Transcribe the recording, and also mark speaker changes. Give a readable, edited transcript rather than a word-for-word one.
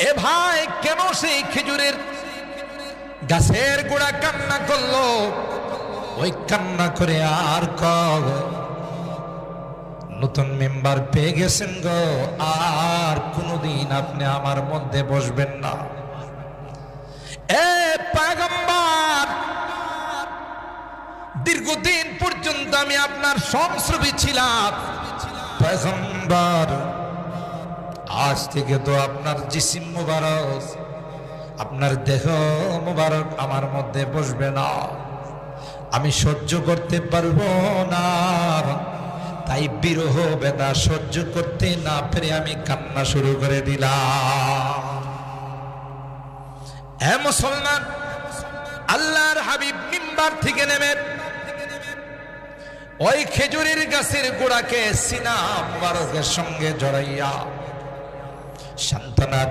Speaker 1: এ ভাই, কেন সেই খেজুরের গাছের গোড়া কান্না করলো? ওই কান্না করে আর নতুন মেম্বার পেয়ে গেছেন গো, আর কোনদিন আপনি আমার মধ্যে বসবেন না। এ পয়গম্বর, দীর্ঘদিন পর্যন্ত আমি আপনার সংস্রবী ছিলাম পয়গম্বর, আজ থেকে তো আপনার জিসিম মুবারক, আপনার দেহ মুবারক আমার মধ্যে বসবে না, আমি সহ্য করতে পারবো না। তাই বিরহ বেদনা সহ্য করতে না পেরে আমি কান্না শুরু করে দিলাম। হে মুসলমান, আল্লাহর হাবিব মিম্বার থেকে নেমে ওই খেজুরের গাছের গোড়াকে সিনা মুবারকের সঙ্গে জড়াইয়া সান্ত্বনা